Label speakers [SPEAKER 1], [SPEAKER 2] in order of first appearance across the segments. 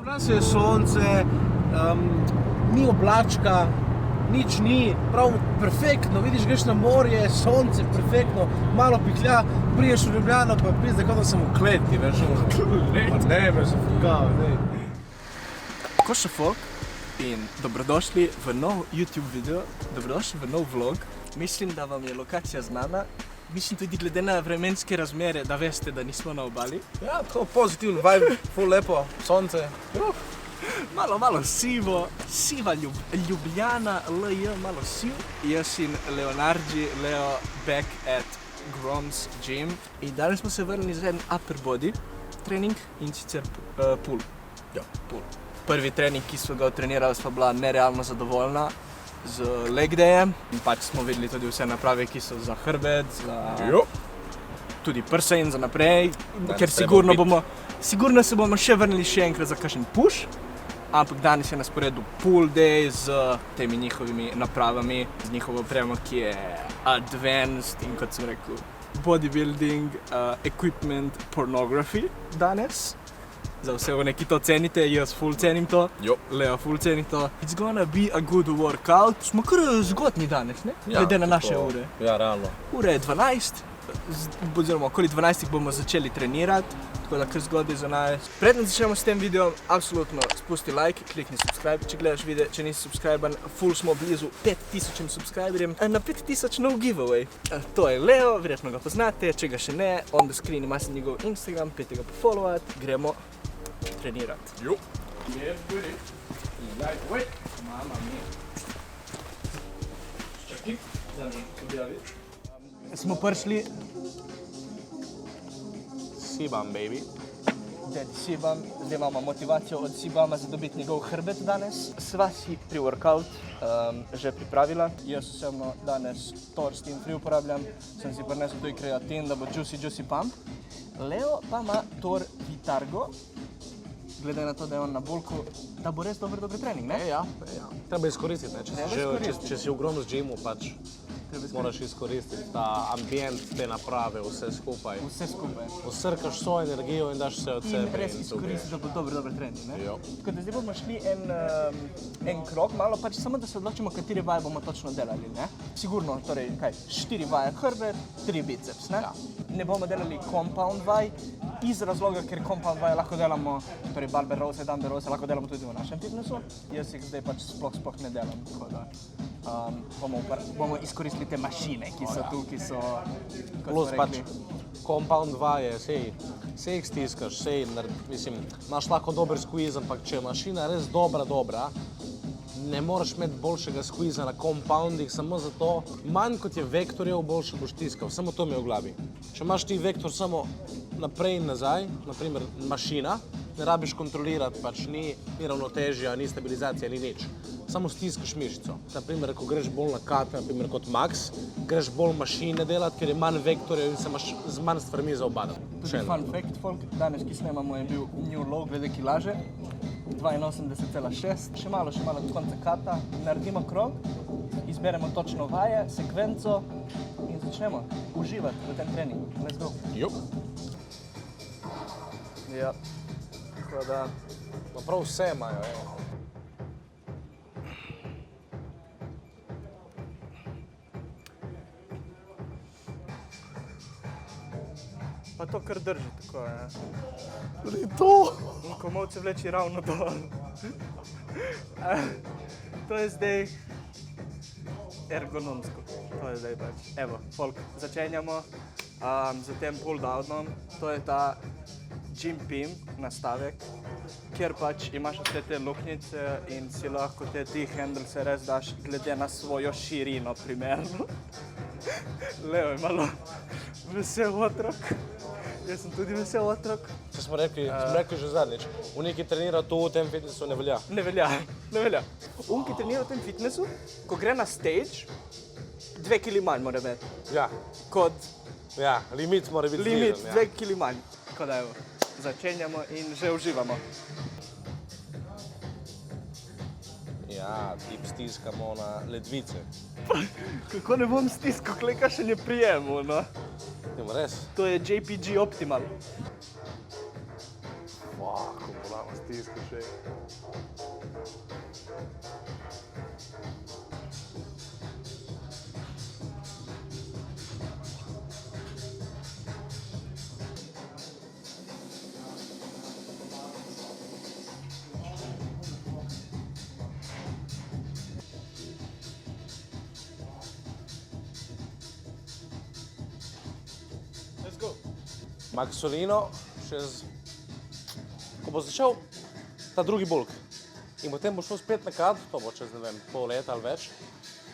[SPEAKER 1] Danes je sonce, ni oblačka, nič ni, prav perfektno, vidiš, greš na morje, sonce, perfektno, malo pihlja, priješ v Ljubljano, pa pizde, kot da sem v kleti, veš, ne, veš, kao, ne. Ko še folk in dobrodošli v nov YouTube video, dobrodošli v nov vlog. Mislim, da vam je lokacija znana, mislim tudi glede na vremenske razmere, da veste, da nismo na obali.
[SPEAKER 2] Ja, tako pozitiven vibe, ful lepo, sonce.
[SPEAKER 1] Malo sivo, siva Ljubljana, LJ, malo siv. Jaz in Leonardi, Leo, back at Groms Gym. In danes smo se vrnili za en upper body trening in sicer pull.
[SPEAKER 2] Ja,
[SPEAKER 1] pull. Prvi trening, ki smo ga trenirali, sva bila nerealno zadovoljna z leg dayem. In pač smo videli tudi vse naprave, ki so za hrbet, za tudi prse in za naprej. Ker sigurno se bomo še vrnili še enkrat za kakšen push. Ampak danes je na sporedu pull day z temi njihovimi napravami, z njihovo opremo, ki je advanced in kot sem rekel, bodybuilding, equipment, pornography danes. Za vse one, ki to cenite, jaz ful cenim to, Leo ful ceni to. It's gonna be a good workout. Smo kar zgodni danes, ne? Glede na naše ure.
[SPEAKER 2] Ja, realno.
[SPEAKER 1] Ure je 12, oziroma okoli 12 bomo začeli trenirati, tako da kar zgodaj za nas. Preden začnemo s tem videom, absolutno spusti like, klikni subscribe, če gledaš video, če nisi subscriben, ful smo blizu 5000 subscriberjem. Na 5000 no giveaway. To je Leo, verjetno ga poznate, če ga še ne, on the screen ima se njegov Instagram, pejte ga pofollowat, gremo trenirati. Get with it. Lightweight. Mama mia. Čakaj, da mi objaviti. Smo prišli.
[SPEAKER 2] Sibam, baby.
[SPEAKER 1] Daddy Sibam. Zdaj imamo motivacijo od Sibama za dobiti njegov hrbet danes. Sva si pre-workout že pripravila. Jaz osebno danes Torst in Free uporabljam. Sem si prinesel tudi kreatin, da bo juicy pump. Leo pa ima Tor Vitargo. Glede na to, da je on na bulku, da bo res dober trening, ne?
[SPEAKER 2] Ja. Treba izkoristiti, ne? Če si v Groms Gymu, pač moraš izkoristiti ta ambient, te naprave, vse skupaj.
[SPEAKER 1] Vse skupaj.
[SPEAKER 2] Osrkaš svojo energijo in daš vse od sebe.
[SPEAKER 1] In res izkoristiti, da bo dober trening, ne?
[SPEAKER 2] Jo.
[SPEAKER 1] Tako da zdaj bomo šli en krog, malo pač samo da se odločimo, kateri vaje bomo točno delali, ne? Sigurno, torej, 4 vaje hrbet, 3 biceps, ne?
[SPEAKER 2] Ja.
[SPEAKER 1] Ne bomo delali compound vaj, iz razloga, ker compound vaje lahko delamo, torej barbell rowse, dumbbell rowse, lahko delamo tudi v našem fitnessu. Jaz jih zdaj pač sploh ne delam, tako da bomo izkoristili te mašine, ki so tu, ki so, kot
[SPEAKER 2] Plus
[SPEAKER 1] smo rekli.
[SPEAKER 2] pač compound vaje, sej jih stiskaš, mislim, imaš lahko dober squeeze, ampak če je mašina res dobra, ne moreš imeti boljšega squeeza na compoundih, samo zato, manj kot je vektorjev, boljše boš stiskal, samo to mi je v glavi. Če imaš ti vektor samo naprej in nazaj, naprimer mašina, ne rabiš kontrolirati, pač ni ravnotežja, ni stabilizacija, ni nič. Samo stiskaš mišico. Naprimer, ko greš bolj na kat, naprimer kot Max, greš bolj mašine delati, ker je manj vektorjev in se imaš z manj stvarmi za obadati.
[SPEAKER 1] Tudi fun fact, folk, danes, ki snemamo, je bil new low glede kilaže, 82,6, še malo do konca kata, naredimo krog, izberemo točno vaje, sekvenco in začnemo uživati v tem treningu. Let's go. Ja, tako da.
[SPEAKER 2] Ma prav vse imajo,
[SPEAKER 1] Pa to kar drži tako, ja.
[SPEAKER 2] Tudi to!
[SPEAKER 1] In komolce vleči ravno dol. To je zdaj ergonomsko. To je zdaj pač. Evo, folk, začenjamo z tem pull downom. To je ta gym pin nastavek, kjer pač imaš vse te luknjice in si lahko te handlese res daš glede na svojo širino primerno. Leo je malo vesel otrok. Jaz sem tudi vesel otrok.
[SPEAKER 2] Če smo rekli že zadnjič, ki trenira to v tem fitnessu ne velja.
[SPEAKER 1] Ne velja. Ki trenira v tem fitnessu, ko gre na stage, 2 kg manj mora biti.
[SPEAKER 2] Ja. Ja, limit mora biti znižen.
[SPEAKER 1] Limit 2 kg manj. Tako da evo, začenjamo in že uživamo.
[SPEAKER 2] Ja, tip stiskamo na ledvice.
[SPEAKER 1] Kako ne bom stiskal, kleka še ne prijemu, no?
[SPEAKER 2] Res?
[SPEAKER 1] To je JPG Optimal.
[SPEAKER 2] stiskaš, ej.
[SPEAKER 1] Let's go.
[SPEAKER 2] Maxolino, ko bo začel ta drugi bulk in potem bo šel spet na kat, to bo čez, ne vem, pol leta ali več.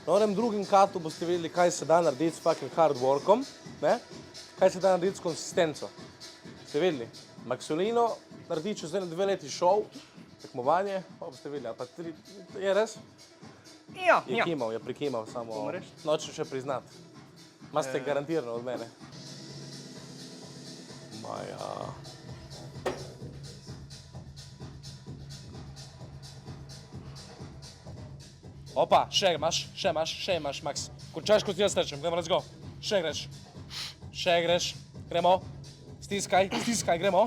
[SPEAKER 2] Na onem drugim katu boste videli, kaj se da narediti s fucking hard workom, ne? Kaj se da narediti s konsistenco. Ste videli? Maxolino naredi čez 2 leti šov, tekmovanje, pa boste videli, ali pa 3, je res?
[SPEAKER 1] Ja,
[SPEAKER 2] Je kimal, je prikimal, samo nočem še priznati. Maste garantirano od mene. Maja. Opa, še imaš, Max. Končaš, kot jaz rečem, gremo, let's go. Še greš, gremo. Stiskaj, gremo.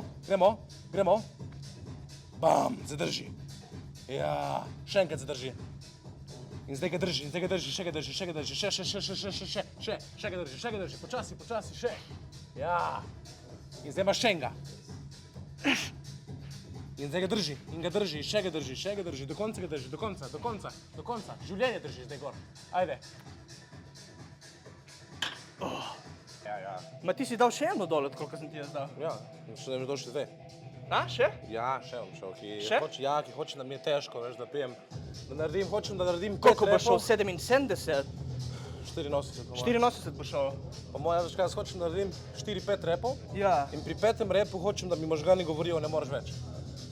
[SPEAKER 2] Bam, zadrži. Ja, še enkrat zadrži. In zdaj ga drži, še ga drži, še ga drži, počasi, še. Ja. In zdaj imaš še enega. In zdaj ga drži, še ga drži, do konca ga drži, do konca. Življenje drži zdaj gor. Ajde. Ja.
[SPEAKER 1] Ma ti si dal še eno dol, koliko sem ti jaz dal?
[SPEAKER 2] Ja, še mi došli 2.
[SPEAKER 1] A, še?
[SPEAKER 2] Ja, še bom šel, ki hoče, da mi je težko, veš, da pijem. Hočem, da naredim 5 repov.
[SPEAKER 1] Koliko bo šel? 77?
[SPEAKER 2] 84.
[SPEAKER 1] 84 bo šel.
[SPEAKER 2] Po mojem, veš kaj, jaz hočem, da naredim 4-5 repov.
[SPEAKER 1] Ja.
[SPEAKER 2] In pri 5. repu hočem, da mi možgani govorijo, ne moreš več.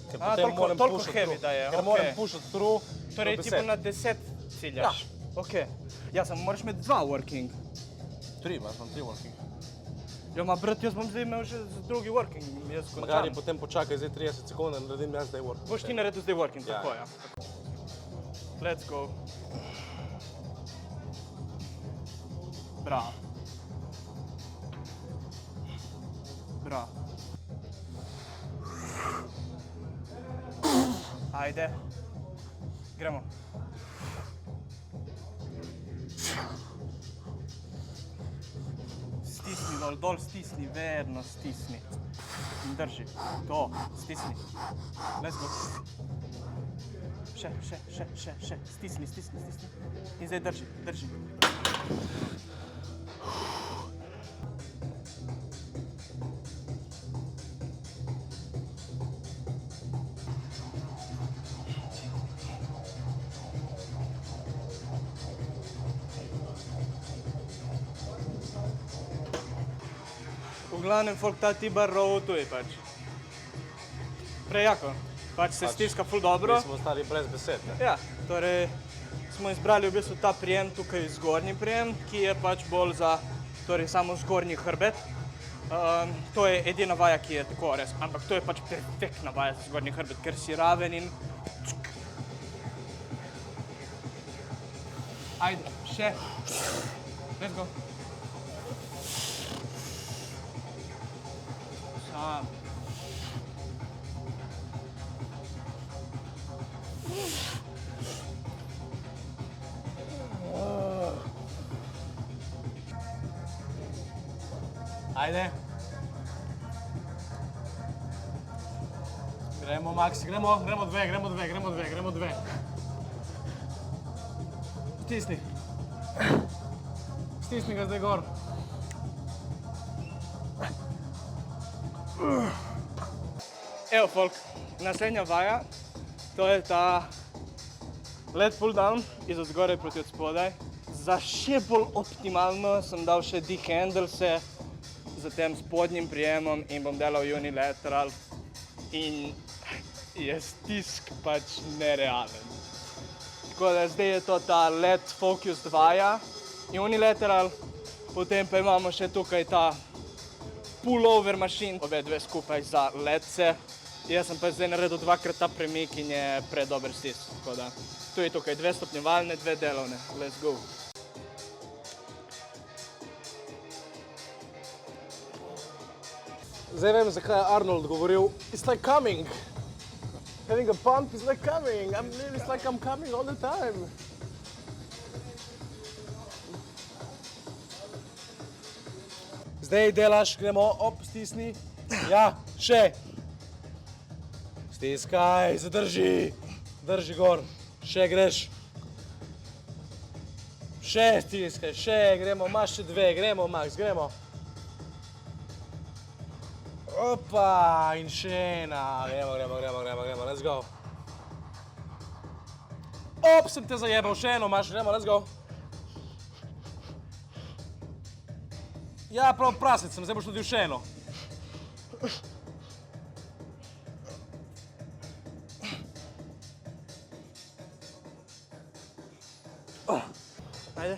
[SPEAKER 2] Ker
[SPEAKER 1] A,
[SPEAKER 2] potem moram
[SPEAKER 1] toliko
[SPEAKER 2] pušati
[SPEAKER 1] heavy
[SPEAKER 2] through.
[SPEAKER 1] da je,
[SPEAKER 2] Ker
[SPEAKER 1] okej.
[SPEAKER 2] moram pušati through
[SPEAKER 1] Torej
[SPEAKER 2] do
[SPEAKER 1] ti
[SPEAKER 2] 10.
[SPEAKER 1] bo na 10 ciljaš? Okej. Ja, samo moraš imeti 2 working.
[SPEAKER 2] 3, imam 3 working.
[SPEAKER 1] Ja, ma brat, jaz bom zdaj imel že drugi working, jaz
[SPEAKER 2] Magari
[SPEAKER 1] končam.
[SPEAKER 2] potem počakaj zdaj 30 sekund, da naredim jaz zdaj working.
[SPEAKER 1] Boš ti naredil zdaj working,
[SPEAKER 2] Ja.
[SPEAKER 1] tako ja. Let's go. Bravo. Ajde. Gremo. Stisni dol stisni, verno stisni. In drži. To, stisni. Let's go. Še. Stisni. In zdaj drži. V glavnem, folk ta T-bar row tu je pač. Prejako. Pač se stiska ful dobro.
[SPEAKER 2] Mi smo ostali brez besed, ne?
[SPEAKER 1] Ja, torej smo izbrali v bistvu ta prijem tukaj, zgornji prijem, ki je pač bolj za samo zgornji hrbet. To je edina vaja, ki je tako res, ampak to je pač perfektna vaja za zgornji hrbet, ker si raven in... Ajde, še. Let's go. Sam.
[SPEAKER 2] Ajde. Gremo, Max, gremo 2. Stisni ga zdaj gor.
[SPEAKER 1] Evo folk, naslednja vaja, to je ta lat pull down iz od zgoraj proti od spodaj. Za še bolj optimalno sem dal še D-handlese z tem spodnjim prijemom in bom delal unilateral in je stisk pač nerealen. Tako da zdaj je to ta lat focused vaja in unilateral, potem pa imamo še tukaj ta pullover machine, obe dve skupaj za latce. Jaz sem pa zdaj naredil 2-krat ta premik in je predober stisk, tako da tu je tukaj 2 stopnjevalne, 2 delovne. Let's go!
[SPEAKER 2] Zdaj vem, zakaj je Arnold govoril, it's like coming. Having a pump is like coming. It's like I'm coming all the time. Zdaj delaš, gremo, op, stisni. Ja, še. Stiskaj, zadrži. Drži gor. Še greš. Še stiskaj, še, gremo, imaš še 2, gremo, Max, gremo. Opa, in še ena. Gremo, let's go. Op, sem te zajebal, še eno imaš, gremo, let's go. Ja, prav prasec sem, zdaj boš naredil še eno.
[SPEAKER 1] Ajde.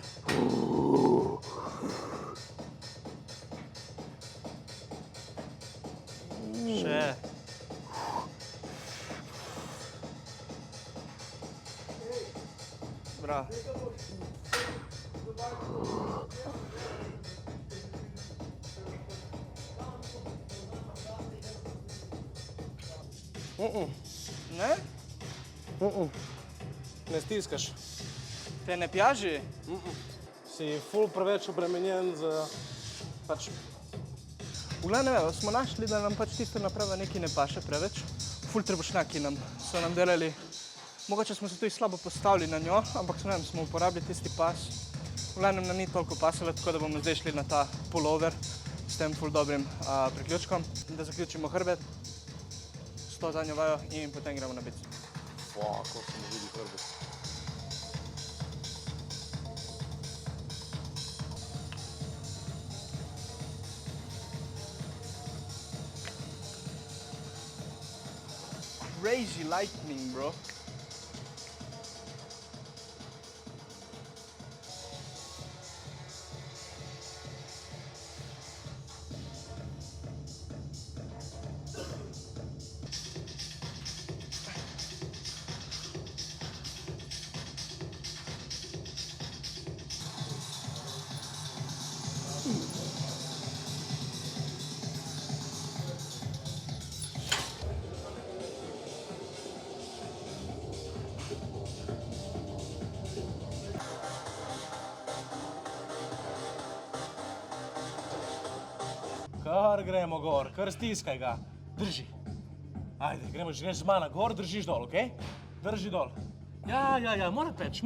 [SPEAKER 1] Še. Bravo. Ne?
[SPEAKER 2] Ne stiskaš.
[SPEAKER 1] Te ne pjaži?
[SPEAKER 2] Si ful preveč obremenjen z pač...
[SPEAKER 1] V glavnem, smo našli, da nam pač tisto naprava nekaj ne paše preveč. Ful trebušnjaki nam so nam delali. Mogoče smo se tudi slabo postavili na njo, ampak ne vem, smo uporabili tisti pas. V glavnem nam ni toliko pasalo, tako da bomo zdaj šli na ta pullover s tem ful dobrim priključkom. Da zaključimo hrbet, s to zadnjo vajo in potem gremo na bic.
[SPEAKER 2] Kako se mi vidi hrbet.
[SPEAKER 1] Crazy lightning, bro.
[SPEAKER 2] Kar gremo gor, kar stiskaj ga. Drži. Ajde, gremo, greš z mano gor, držiš dol, okej? Drži dol. Ja, more peč.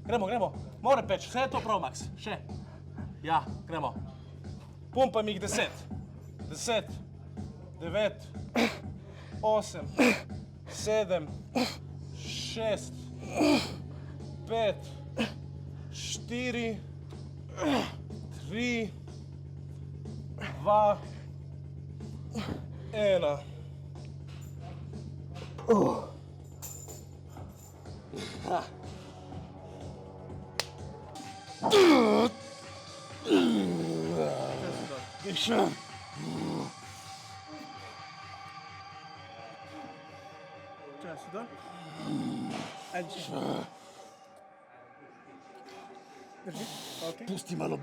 [SPEAKER 2] Gremo, more peč, vse je to prav, Max, še. Ja, gremo. Pumpam jih 10. 10, 9, 8, 7, 6, 5, 4, 3, 2, 1.
[SPEAKER 1] Čas, dol. Ajde. Drži, okej.
[SPEAKER 2] Pusti malo.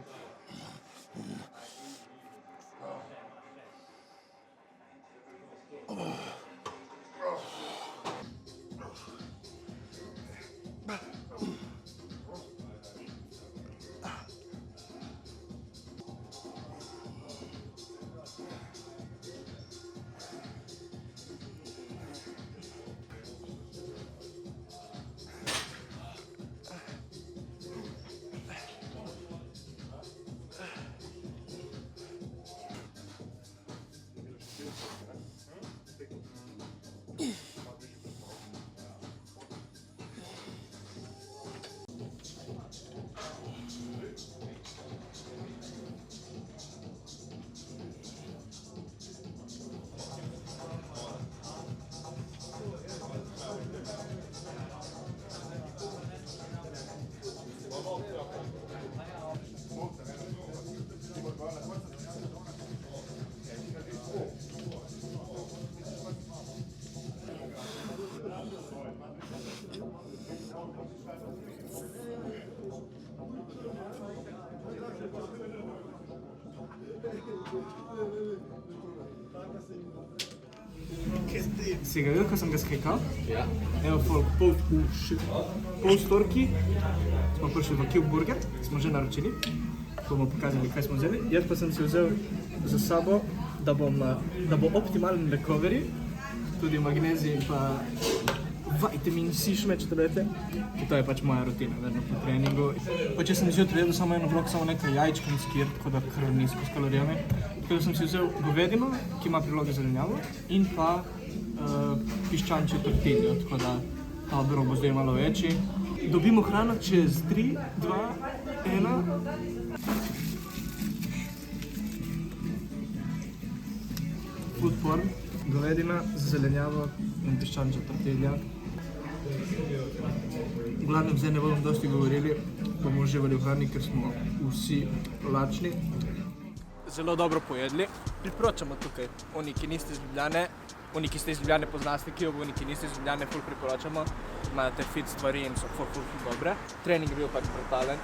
[SPEAKER 1] Si ga videl, ko sem ga skakal?
[SPEAKER 2] Ja.
[SPEAKER 1] Evo, folk, pol storki smo prišli v Cube Burger, smo že naročili, bomo pokazali, kaj smo vzeli. Jaz pa sem si vzel za sabo, da bo optimalen recovery, tudi magnezij in pa vitamin C šmeč tablete, ki to je pač moja rutina, vedno po treningu. Pa če sem zjutraj jedel samo en obrok, samo nekaj jajčka in skir, tako da kar nizko s kalorijami. Tako da sem si vzel govedino, ki ima prilogo zelenjavo, in pa piščančje tortiljo, tako da ta obrok bo zdaj malo večji. Dobimo hrano čez 3, 2, 1. Food porn, govedina, zelenjavo in piščančje tortilja. V glavnem zdaj ne bomo dosti govorili, bomo uživali v hrani, ker smo vsi lačni. Zelo dobro pojedli. Priporočamo tukaj, oni, ki niste iz Ljubljane, oni, ki ste iz Ljubljane poznate Kijev, oni, ki niste iz Ljubljane, ful priporočamo. Imajo te fit stvari in so ful dobre. Trening je bil pač brutalen.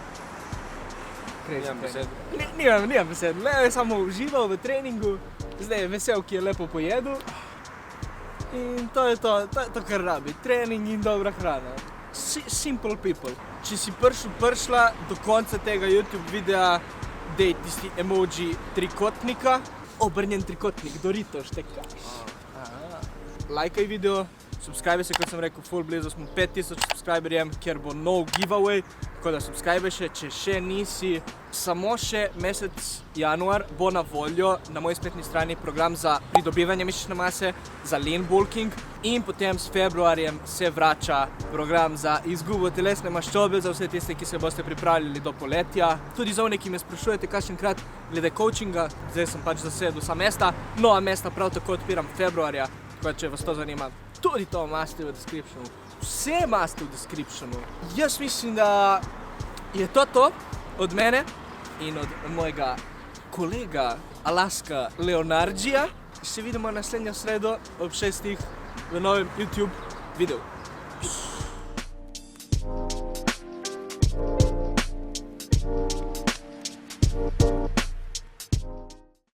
[SPEAKER 1] Nimam besed, le je samo užival v treningu, zdaj je vesel, ki je lepo pojedel. In to je to, kar rabi, trening in dobra hrana. Simple people. Če si prišla do konca tega YouTube videa, dej tisti emoji trikotnika, obrnjen trikotnik, Doritos, tekaš. Lajkaj video, subscribe se, kot sem rekel, full blizu smo 5000 subscriberjem, ker bo nov giveaway, tako da subscribe še, če še nisi. Samo še mesec januar bo na voljo na moji spletni strani program za pridobivanje mišične mase, za lean bulking in potem s februarjem se vrača program za izgubo telesne maščobe za vse tiste, ki se boste pripravljali do poletja. Tudi za one, ki me sprašujete kakšenkrat glede coachinga, zdaj sem pač zasedel vsa mesta, nova mesta prav tako odpiram februarja, tako da če vas to zanima, tudi to imate v descriptionu. Vse imate v descriptionu. Jaz mislim, da je to od mene in od mojega kolega Alaska Leonardžija. Se vidimo naslednjo sredo ob 6 v novem YouTube videu.